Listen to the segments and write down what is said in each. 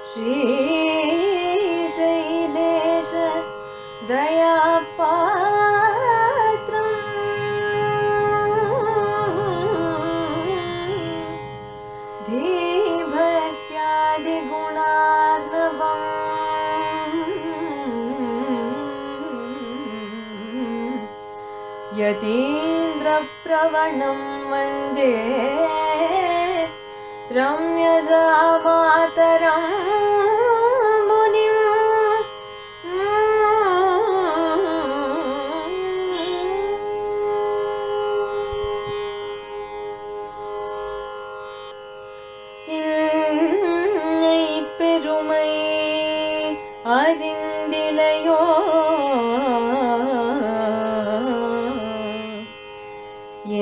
श्रीशैलेश दयापात्रं धीभक्त्यादिगुणार्णवम् यतीन्द्रप्रवणं वन्दे रम्यजामातरं मुनिम् இன்னை பெருமை அறிந்திலையோ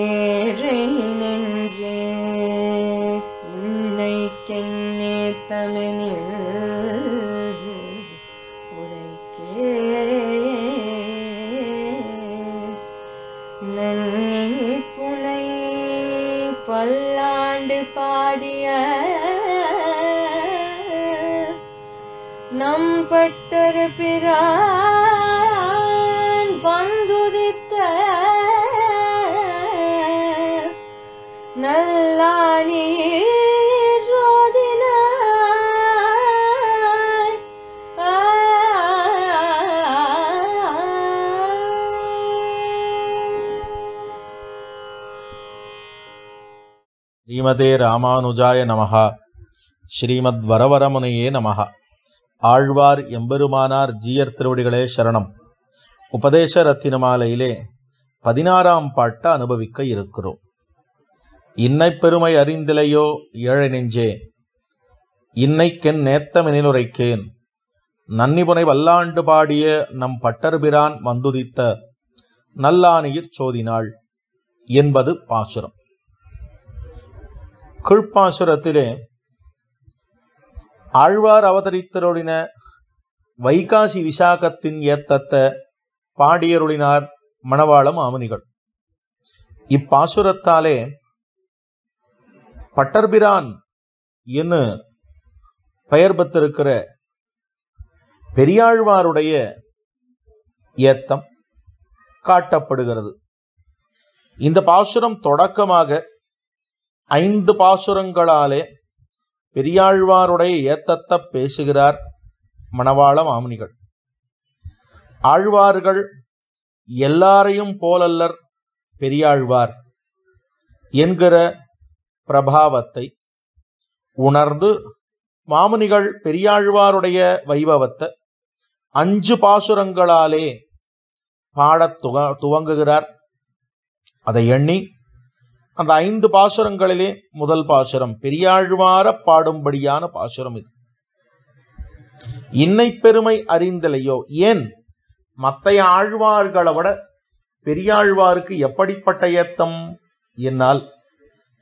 ஏழை நெஞ்சே இன்னைக்கென்னேத்தமெனில் உரைக்கேன் நன்னி புனை பல்லாண்டு பாடிய நம் பட்டர் பிரான் வந்துதித்த நல்லானீர் சோதினார் ஸ்ரீமதே ராமானுஜாய நமஹ. ஸ்ரீமத் வரவரமுனையே நமஹ. ஆழ்வார் எம்பெருமானார் ஜீயர் திருவடிகளே சரணம். உபதேச ரத்தினமாலையிலே 16ஆம் பாட்டை அனுபவிக்க இருக்கிறோம். இன்னை பெருமை அறிந்திலையோ ஏழை நெஞ்சே, இன்னைக்கென் நேத்தமெனில் உரைக்கேன், நன்னிபுனை வல்லாண்டு பாடிய நம் பட்டர்பிரான் வந்துதித்த நல்லானீர் சோதினாள் என்பது பாசுரம். கீழ்ப்பாசுரத்திலே ஆழ்வார் அவதரித்தருளின வைகாசி விசாகத்தின் ஏத்தத்தை பாடியருளினார் மணவாள மாமுனிகள். இப்பாசுரத்தாலே பட்டர்பிரான் என்று பெயர் பெற்றிருக்கிற பெரியாழ்வாருடைய ஏத்தம் காட்டப்படுகிறது. இந்த பாசுரம் தொடக்கமாக 5 பாசுரங்களாலே பெரியாழ்வாருடைய ஏத்தத்தை பேசுகிறார் மணவாள மாமுனிகள். ஆழ்வார்கள் எல்லாரையும் போலல்லர் பெரியாழ்வார் என்கிற பிரபாவத்தை உணர்ந்து மாமுனிகள் பெரியாழ்வாருடைய வைபவத்தை 5 பாசுரங்களாலே பாடத் துவங்குகிறார். அதை எண்ணி அந்த 5 பாசுரங்களிலே முதல் பாசுரம் பெரியாழ்வார பாடும்படியான பாசுரம் இது. இன்னை பெருமை அறிந்தலையோ, ஏன் மற்ற ஆழ்வார்களை விட பெரியாழ்வாருக்கு எப்படிப்பட்ட ஏத்தம் என்னால்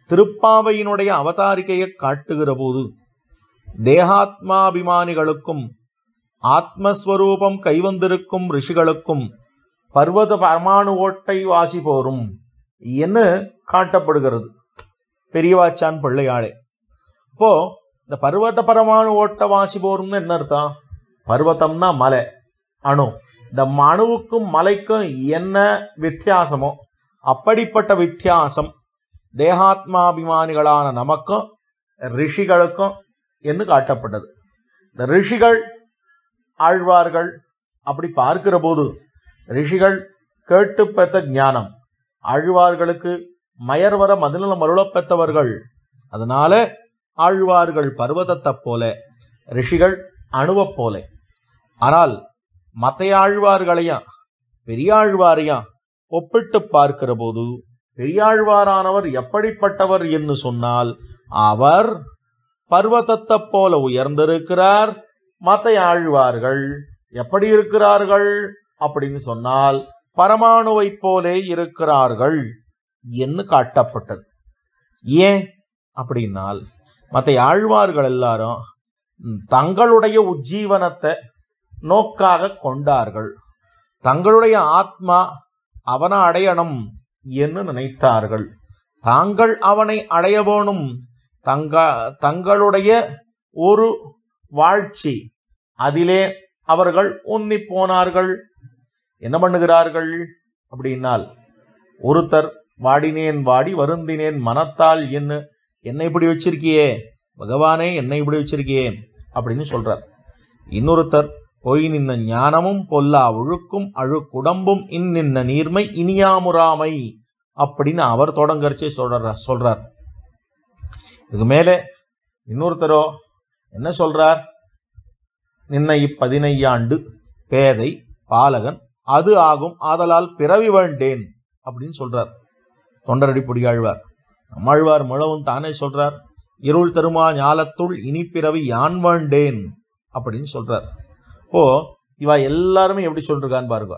திருப்பாவையினுடைய அவதாரிகையை காட்டுகிற போது தேகாத்மாபிமானிகளுக்கும் ஆத்மஸ்வரூபம் கைவந்திருக்கும் ரிஷிகளுக்கும் பர்வத பரமாணு ஓட்டை வாசி போரும் என்று காட்டப்படுகிறது பெரியவாச்சான் பிள்ளையாளே. இப்போ இந்த பர்வத பரமாணு ஓட்ட வாசி போரும்னு என்ன அர்த்தம்? பர்வதம்னா மலை, அணு. இந்த அணுவுக்கும் மலைக்கும் என்ன வித்தியாசமோ அப்படிப்பட்ட வித்தியாசம் தேகாத்மாபிமானிகளான நமக்கும் ரிஷிகளுக்கும் என்று காட்டப்பட்டது. இந்த ரிஷிகள் ஆழ்வார்கள் அப்படி பார்க்கிற போது ரிஷிகள் கேட்டு பெற்ற ஞானம், ஆழ்வார்களுக்கு மயர்வர மதிநலம் அருளப் பெற்றவர்கள். அதனால ஆழ்வார்கள் பர்வதத்தை போல, ரிஷிகள் அணுவப் போல. ஆனால் மற்ற ஆழ்வார்களையும் பெரியாழ்வாரையும் ஒப்பிட்டு பார்க்கிற போது பெரியாழ்வாரானவர் எப்படிப்பட்டவர் என்று சொன்னால் அவர் பர்வதத்தை போல உயர்ந்திருக்கிறார். மற்ற ஆழ்வார்கள் எப்படி இருக்கிறார்கள் அப்படின்னு சொன்னால் பரமாணுவை போலே இருக்கிறார்கள் என்று காட்டப்பட்டது. ஏன் அப்படின்னால் மற்ற ஆழ்வார்கள் எல்லாரும் தங்களுடைய உஜ்ஜீவனத்தை நோக்காக கொண்டார்கள். தங்களுடைய ஆத்மா அவனை அடையணும் என்று நினைத்தார்கள். தாங்கள் அவனை அடைய வேணும், தங்களுடைய ஒரு வாழ்ச்சி, அதிலே அவர்கள் உன்னி போனார்கள். என்ன பண்ணுகிறார்கள் அப்படின்னால், ஒருத்தர் வாடினேன் வாடி வருந்தினேன் மனத்தால் என்னை இப்படி வச்சிருக்கியே பகவானே, என்னை இப்படி வச்சிருக்கியே அப்படின்னு சொல்றார். இன்னொருத்தர் பொய் நின்ன ஞானமும் பொல்லா ஒழுக்கும் அழுக்குடம்பும் நின்ன நீர்மை இனியாமுறாமை அப்படின்னு அவர் தொடங்கரிச்சே சொல்றார். இதுக்கு மேலே இன்னொருத்தரோ என்ன சொல்றார், நின்ன 15 பேதை பாலகன் அது ஆகும் ஆதலால் பிறவி வேண்டேன் அப்படின்னு சொல்றார் தொண்டரடி பொடியாழ்வார். நம்மாழ்வார் முழவும் தானே சொல்றார், இருள் தருமா ஞாலத்துள் இனி பிறவி யான் வேண்டேன் அப்படின்னு சொல்றார். ஓ, இவ எல்லாருமே எப்படி சொல்றான்னு பாருங்க.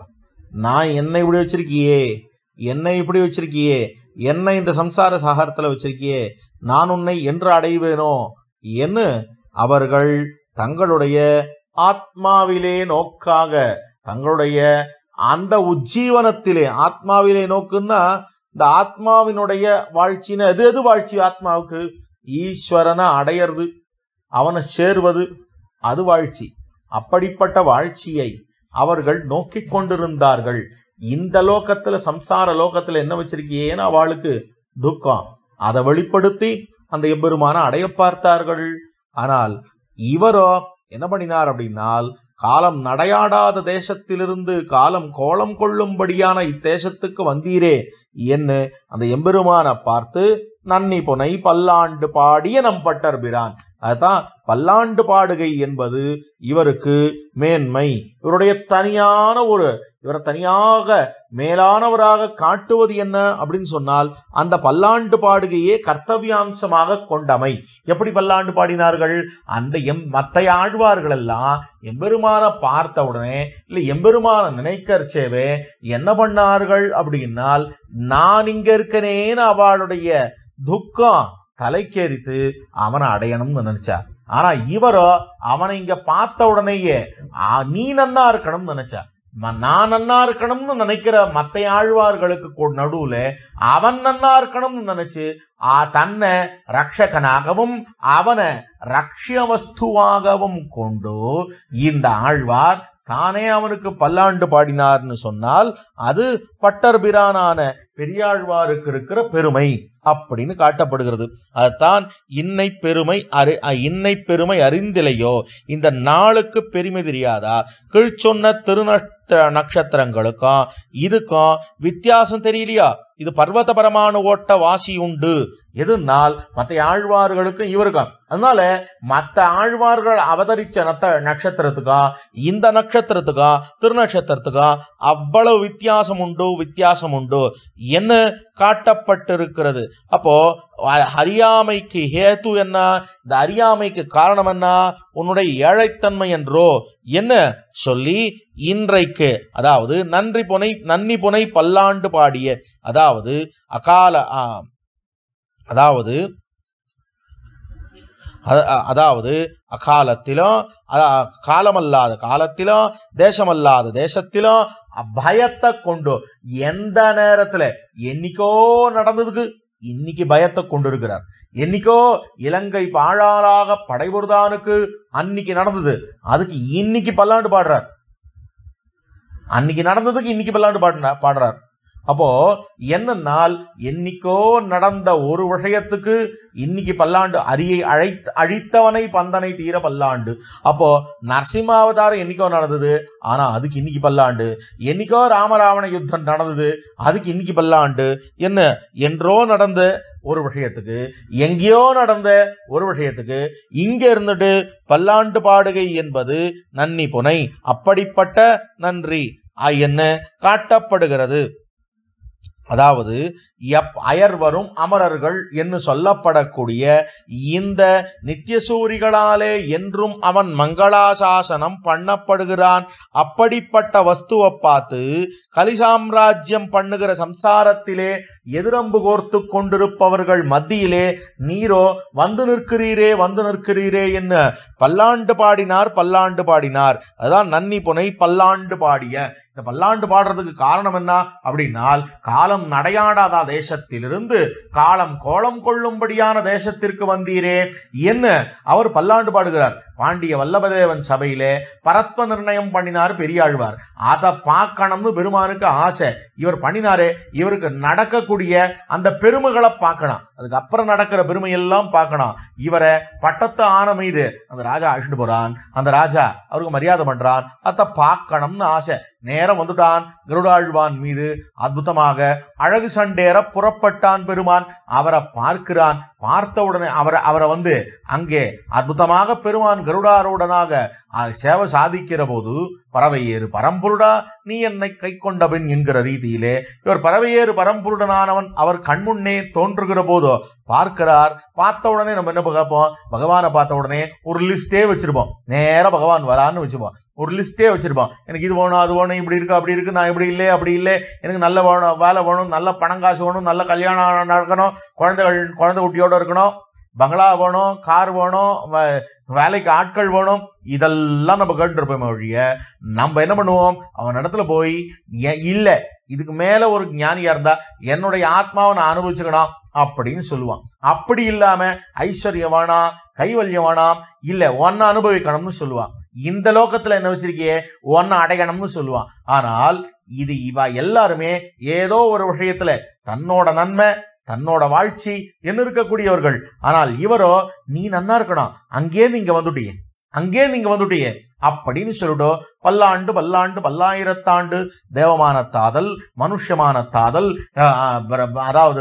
நான் என்னை இப்படி வச்சிருக்கியே, என்னை இப்படி வச்சிருக்கியே, என்னை இந்த சம்சார சாகரத்துல வச்சிருக்கியே, நான் உன்னை என்று அடைவேனோ என்று அவர்கள் தங்களுடைய ஆத்மாவிலே நோக்காக, தங்களுடைய அந்த உஜ்ஜீவனத்திலே, ஆத்மாவிலே நோக்குன்னா இந்த ஆத்மாவினுடைய வாழ்ச்சின்னு எது வாழ்ச்சி ஆத்மாவுக்கு? ஈஸ்வரனை அடையிறது, அவனை சேர்வது, அது வாழ்ச்சி. அப்படிப்பட்ட வாழ்ச்சியை அவர்கள் நோக்கி கொண்டிருந்தார்கள். இந்த லோகத்துல, சம்சார லோகத்துல என்ன வச்சிருக்கியேன்னு அவளுக்கு துக்கம், அதை வெளிப்படுத்தி அந்த எம்பெருமான அடைய பார்த்தார்கள். ஆனால் இவரோ என்ன பண்ணினார் அப்படின்னால், காலம் நடையாடாத தேசத்திலிருந்து காலம் கோலம் கொள்ளும்படியான இத்தேசத்துக்கு வந்தீரே என்று அந்த எம்பெருமான பார்த்து நன்னி புனை பல்லாண்டு பாடிய நம்பட்டர் பிரான். அதுதான் பல்லாண்டு பாடுகை என்பது இவருக்கு மேன்மை, இவருடைய தனியான இவரை தனியாக மேலானவராக காட்டுவது என்ன அப்படின்னு சொன்னால், அந்த பல்லாண்டு பாடுகையே கர்த்தவியாம்சமாக கொண்டமை. எப்படி பல்லாண்டு பாடினார்கள்? அந்த மற்ற ஆழ்வார்கள் எல்லாம் எம்பெருமான பார்த்த உடனே இல்லை எம்பெருமான நினைக்கறச்சேவே என்ன பண்ணார்கள் அப்படின்னால், நான் இங்க இருக்கனேன்னு அவளுடைய துக்கம் தலைக்கேறித்து அவனை அடையணும்னு நினைச்சா. ஆனா இவரோ அவனை இங்க பார்த்த உடனேயே நீ நன்னா இருக்கணும்னு நினைச்சா. நான் நன்னா இருக்கணும்னு நினைக்கிற மற்ற ஆழ்வார்களுக்கு நடுவுல அவன் நன்னா இருக்கணும்னு நினைச்சு தன்னை ரக்ஷகனாகவும் அவனை ரக்ஷ்ய வஸ்துவாகவும் கொண்டு இந்த ஆழ்வார் தானே அவனுக்கு பல்லாண்டு பாடினார்னு சொன்னால் அது பட்டர்பிரானான பெரியாழ்வாருக்கு இருக்கிற பெருமை அப்படின்னு காட்டப்படுகிறது. அதுதான் இன்னை பெருமை அறிந்திலையோ, இந்த நாளுக்கு பெருமை தெரியாதா? கீழ்ச்சொன்ன நட்சத்திரங்களுக்கும் இதுக்கும் வித்தியாசம் தெரியலையா? இது பர்வத பரமானு ஓட்ட வாசி உண்டு எதுனால் மற்ற ஆழ்வார்களுக்கும் இவருக்கும். அதனால மற்ற ஆழ்வார்கள் அவதரிச்ச நட்சத்திரத்துக்கும் இந்த நட்சத்திரத்துக்கும் திருநட்சத்திரத்துக்கும் அவ்வளவு வித்தியாசம் உண்டு என்ன காட்டப்பட்டிருக்கிறது. அப்போ அறியாமைக்கு ஹேத்து என்ன? இந்த அறியாமைக்கு காரணம் என்ன? உன்னுடைய ஏழைத்தன்மை என்றோ என்ன சொல்லி இன்றைக்கு, அதாவது நன்னி புனை பல்லாண்டு பாடிய, அதாவது அகாலத்திலும் காலமல்லாத காலத்திலும் தேசமல்லாத தேசத்திலும் பயத்தை கொண்டு எந்த நேரத்துல என்னைக்கோ நடந்ததுக்கு இன்னைக்கு பயத்தை கொண்டு இருக்கிறார். என்னைக்கோ இலங்கை பாழாளாக படைபுரதானுக்கு அன்னைக்கு நடந்தது, அதுக்கு இன்னைக்கு பல்லாண்டு பாடுறார். அன்னைக்கு நடந்ததுக்கு இன்னைக்கு பல்லாண்டு பாடுறார். அப்போ என்னன்னால் என்னைக்கோ நடந்த ஒரு விஷயத்துக்கு இன்னைக்கு பல்லாண்டு, அழித்தவனை பந்தனை தீர பல்லாண்டு. அப்போ நரசிம்மாவதாரம் என்னைக்கோ நடந்தது, ஆனா அதுக்கு இன்னைக்கு பல்லாண்டு. என்னைக்கோ ராமராவண யுத்தம் நடந்தது, அதுக்கு இன்னைக்கு பல்லாண்டு. என்ன என்றோ நடந்த ஒரு விஷயத்துக்கு, எங்கேயோ நடந்த ஒரு விஷயத்துக்கு இங்க இருந்துட்டு பல்லாண்டு பாடுகை என்பது நன்னி புனை. அப்படிப்பட்ட நன்றி என்ன காட்டப்படுகிறது. அதாவது அயர்வரும் அமரர்கள் என்று சொல்லப்படக்கூடிய இந்த நித்தியசூரிகளாலே என்றும் அவன் மங்களாசாசனம் பண்ணப்படுகிறான். அப்படிப்பட்ட வஸ்துவை பார்த்து கலிசாம்ராஜ்யம் பண்ணுகிற சம்சாரத்திலே எதிரம்பு கோர்த்து கொண்டிருப்பவர்கள் மத்தியிலே நீரோ வந்து நிற்கிறீரே என்ன பல்லாண்டு பாடினார். அதுதான் நன்னி புனை பல்லாண்டு பாடிய. இந்த பல்லாண்டு பாடுறதுக்கு காரணம் என்ன அப்படின்னால், காலம் நடையாடாத தேசத்திலிருந்து காலம் கோலம் கொள்ளும்படியான தேசத்திற்கு வந்தீரே என்ன அவர் பல்லாண்டு பாடுகிறார். பாண்டிய வல்லபதேவன் சபையிலே பரத்வ நிர்ணயம் பண்ணினார் பெரியாழ்வார். அதை பார்க்கணும்னு பெருமானுக்கு ஆசை. இவர் பண்ணினாரே, இவருக்கு நடக்கக்கூடிய அந்த பெருமைகளை பார்க்கணும், அதுக்கப்புறம் நடக்கிற பெருமையெல்லாம் பார்க்கணும். இவரை பட்டத்து ஆன மீது அந்த ராஜா அழிச்சுட்டு போறான். அந்த ராஜா அவருக்கு மரியாதை பண்றான், அதை பார்க்கணும்னு ஆசை. நேரம் வந்துட்டான். கருடாழ்வான் மீது அற்புதமாக அழகு சண்டேற புறப்பட்டான் பெருமான். அவரை பார்க்கிறான். பார்த்த உடனே அவரை அங்கே அற்புதமாக பெருமான் கருடாரூடனாக சேவை சாதிக்கிற போது, பறவையேறு பரம்பொருடா நீ என்னை கை கொண்டவன் என்கிற ரீதியிலே இவர் பறவையேறு பரம்பொருடனானவன் அவர் கண்முன்னே தோன்றுகிற போதோ பார்க்கிறார். பார்த்த உடனே நம்ம என்ன பார்ப்போம், பகவானை பார்த்த உடனே ஒரு லிஸ்டே வச்சிருப்போம். நேர பகவான் வரான்னு வச்சுப்போம், ஒரு லிஸ்டே வச்சிருப்போம். எனக்கு இது வேணும், அது வேணும், இப்படி இருக்கு, அப்படி இருக்கு, நான் இப்படி இல்லை, அப்படி இல்லை, எனக்கு நல்ல வேணும், வேலை வேணும், நல்ல பணம் காசு வேணும், நல்ல கல்யாணம் நடக்கணும், குழந்தை குட்டியோட இருக்கணும், பங்களா வேணும், கார் வேணும், வேலைக்கு ஆட்கள் வேணும், இதெல்லாம் நம்ம கேட்டுருப்போம். ஒழிய நம்ம என்ன பண்ணுவோம், அவன் இடத்துல போய் இல்லை இதுக்கு மேல ஒரு ஞானியா இருந்தா என்னுடைய ஆத்மாவை நான் அனுபவிச்சுக்கணும் அப்படின்னு சொல்லுவான். அப்படி இல்லாம ஐஸ்வர்யம் வேணாம், கைவல்யம் வேணாம், இல்ல ஒன்ன அனுபவிக்கணும்னு சொல்லுவான். இந்த லோகத்துல என்ன வச்சிருக்கியே, ஒன்ன அடையணும்னு சொல்லுவான். ஆனால் இது இவ எல்லாருமே ஏதோ ஒரு விஷயத்துல தன்னோட நன்மை, தன்னோட வாழ்ச்சி என்ன இருக்கக்கூடியவர்கள். ஆனால் இவரோ நீ நன்னா இருக்கணும், அங்கே நீங்க வந்துட்டியே அப்படின்னு சொல்லிட்டோ பல்லாண்டு பல்லாண்டு பல்லாயிரத்தாண்டு தேவமானத்தாதல் மனுஷமானத்தாதல், அதாவது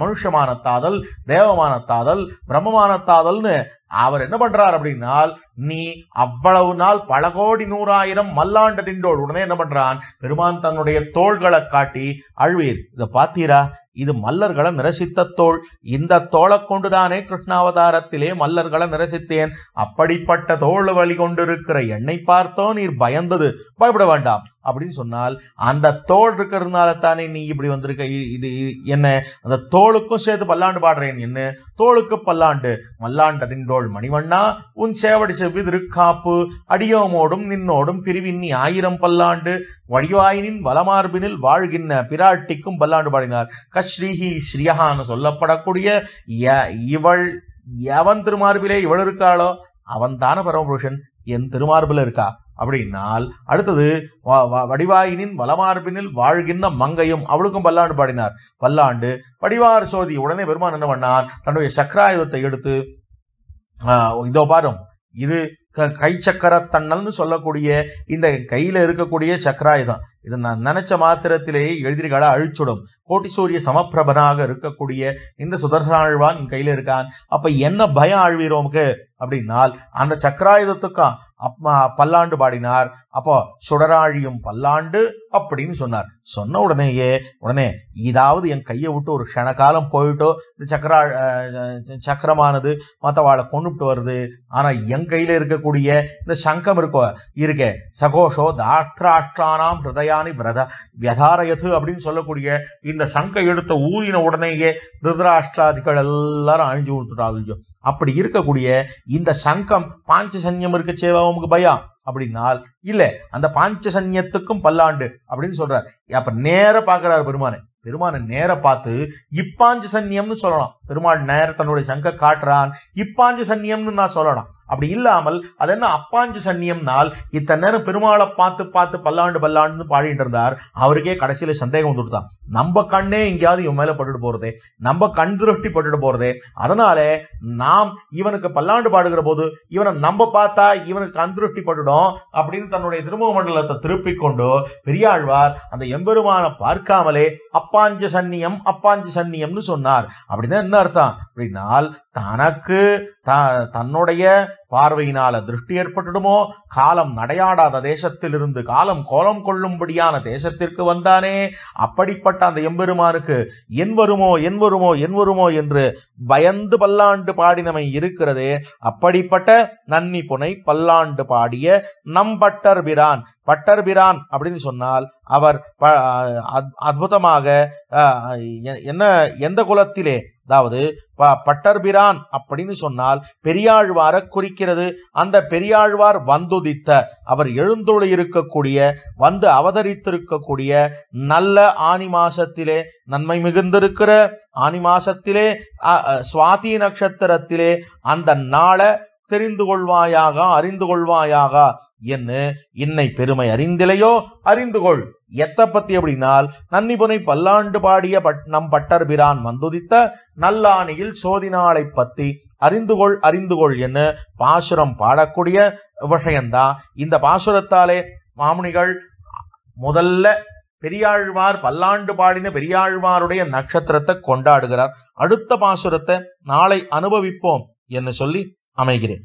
மனுஷமானத்தாதல் தேவமானத்தாதல் பிரம்மமானத்தாதல்னு அவர் என்ன பண்றார் அப்படின்னா, நீ அவ்வளவு நாள் பல கோடி 100,000 மல்லாண்டு நின்றோடு உடனே என்ன பண்றான் பெருமான் தன்னுடைய தோள்களை காட்டி அழுவீர், இதை பார்த்தீரா, இது மல்லர்களை நிரசித்த தோள், இந்த தோளை கொண்டுதானே கிருஷ்ணாவதாரத்திலே மல்லர்களை நிரசித்தேன், அப்படிப்பட்ட தோள் வழி கொண்டிருக்கிற என்னை பார்த்தோ நீர் பயந்தது, பயப்பட வேண்டாம் அப்படின்னு சொன்னால், அந்த தோல் இருக்கிறதுனால தானே நீ இப்படி வந்திருக்க. இது என்ன, அந்த தோளுக்கும் சேர்த்து பல்லாண்டு பாடுறேன், என்ன தோளுக்கு பல்லாண்டு மல்லாண்ட தின்றோள் மணிவண்ணா உன் சேவடி செவ்வி திருக்காப்பு அடியோமோடும் நின்னோடும் பிரிவின்னி 1000 பல்லாண்டு வடிவாயினின் வலமார்பினில் வாழ்கின்ற பிராட்டிக்கும் பல்லாண்டு பாடினார். கஸ்ரீஹி ஸ்ரீயஹான்னு சொல்லப்படக்கூடிய இவள் எவன் திருமார்பிலே இவள் இருக்காளோ அவன் தான பரமபுருஷன் என் திருமார்பில் இருக்கா அப்படின்னால், அடுத்தது வடிவாயினின் வலமார்பினில் வாழ்கின்ற மங்கையும் அவளுக்கும் பல்லாண்டு பாடினார். பல்லாண்டு வடிவார் சோதி. உடனே பெருமான் என்ன பண்ணான், தன்னுடைய சக்கராயுதத்தை எடுத்து இதோ பாரும், இது கை சக்கர தன்னல்னு சொல்லக்கூடிய இந்த கையில இருக்கக்கூடிய சக்கராயுதம், இதை நான் நினைச்ச மாத்திரத்திலேயே எதிரிகளை அழிச்சுடும். கோட்டி சூரிய சமப்பிரபனாக இருக்கக்கூடிய இந்த சுதர்சனாழ்வான் கையில இருக்கான். அப்ப என்ன பயம் ஆழ்வீரோமுக்கு அப்படின்னால், அந்த சக்கராயுதத்துக்கும் பல்லாண்டு பாடினார். அப்போ சுடராழியும் பல்லாண்டு அப்படின்னு சொன்னார். சொன்ன உடனே இதாவது என் கையை விட்டு ஒரு க்ஷணகாலம் போயிட்டோ, இந்த சக்கரமானது மற்றவாளை கொண்டுட்டு வருது, ஆனா என் கையில இருக்கக்கூடிய இந்த சங்கம் இருக்கே சகோஷோ தாஷ்டிராஷ்டிரானாம் ஹிருதயானி வியதாரயது அப்படின்னு சொல்லக்கூடிய இந்த சங்கை எடுத்த ஊதின உடனேயே திருதராஷ்டிராதிகள் எல்லாரும் அழிஞ்சு கொடுத்துட்டாங்க. அப்படி இருக்கக்கூடிய இந்த சங்கம் பாஞ்சசன்யம் இருக்க சேவா உங்களுக்கு பயம் அப்படின்னால், இல்ல அந்த பாஞ்சசன்யத்துக்கும் பல்லாண்டு அப்படின்னு சொல்றாரு. அப்ப நேர பாக்குறாரு பெருமானை நேர பார்த்து இப்பாஞ்ச சன்னியம்னு சொல்லலாம். பெருமாள் நேர தன்னுடைய சங்க காட்டுறான், இப்பாஞ்ச சன்னியம்னு நான் சொல்லலாம். அப்படி இல்லாமல் அது என்ன அப்பாஞ்ச சன்னியம்னால், இத்தனை நேரம் பெருமாளை பார்த்து பல்லாண்டுன்னு பாடிட்டு இருந்தார். அவருக்கே கடைசியில சந்தேகம் வந்துட்டுதான், நம்ம கண்ணே எங்கேயாவது இவன் மேல பட்டுட்டு போறதே, நம்ம கண் திருஷ்டி பட்டுட்டு போறதே, அதனால நாம் இவனுக்கு பல்லாண்டு பாடுகிற போது இவனை நம்ம பார்த்தா இவனுக்கு கண் திருஷ்டி பட்டுடும் அப்படின்னு தன்னுடைய திருமுக மண்டலத்தை திருப்பிக் கொண்டு பெரியாழ்வார் அந்த எம்பெருமான பார்க்காமலே அப்பாஞ்ச சன்னியம்னு சொன்னார். அப்படின்னா என்ன அர்த்தம் அப்படின்னால், தனக்கு தன்னுடைய பார்வையினால திருஷ்டி ஏற்பட்டுடுமோ, காலம் நடையாடாத தேசத்திலிருந்து காலம் கோலம் கொள்ளும்படியான தேசத்திற்கு வந்தானே, அப்படிப்பட்ட அந்த எம்பெருமானுக்கு என் வருமோ என்று பயந்து பல்லாண்டு பாடினமை இருக்கிறதே, அப்படிப்பட்ட நன்னி புனை பல்லாண்டு பாடிய நம் பட்டர்பிரான் அப்படின்னு சொன்னால், அவர் அற்புதமாக எந்த குலத்திலே, அதாவது பட்டர்பிரான் அப்படின்னு சொன்னால் பெரியாழ்வார குறிக்கிறது. அந்த பெரியாழ்வார் வந்துதித்த, அவர் எழுந்துள்ள இருக்கக்கூடிய வந்து அவதரித்திருக்கக்கூடிய நல்ல ஆனி மாசத்திலே, நன்மை மிகுந்திருக்கிற ஆனி மாசத்திலே சுவாதி நட்சத்திரத்திலே அந்த நாளை தெரிந்து கொள்வாயாக, அறிந்து கொள்வாயாக என்று இன்னை பெருமை அறிந்திலையோ அறிந்து கொள். எத்தை பத்தி அப்படின்னால் நன்னிபுனை பல்லாண்டு பாடிய நம் பட்டர் பிரான் வந்துதித்த நல்லாணியில் சோதினாளை பத்தி அறிந்து கொள் அறிந்து கொள் என்று பாசுரம் பாடக்கூடிய விஷயம்தான். இந்த பாசுரத்தாலே மாமுனிகள் முதல்ல பெரியாழ்வார் பல்லாண்டு பாடின பெரியாழ்வாருடைய நட்சத்திரத்தை கொண்டாடுகிறார். அடுத்த பாசுரத்தை நாளை அனுபவிப்போம் என்று சொல்லி அமைகிறேன்.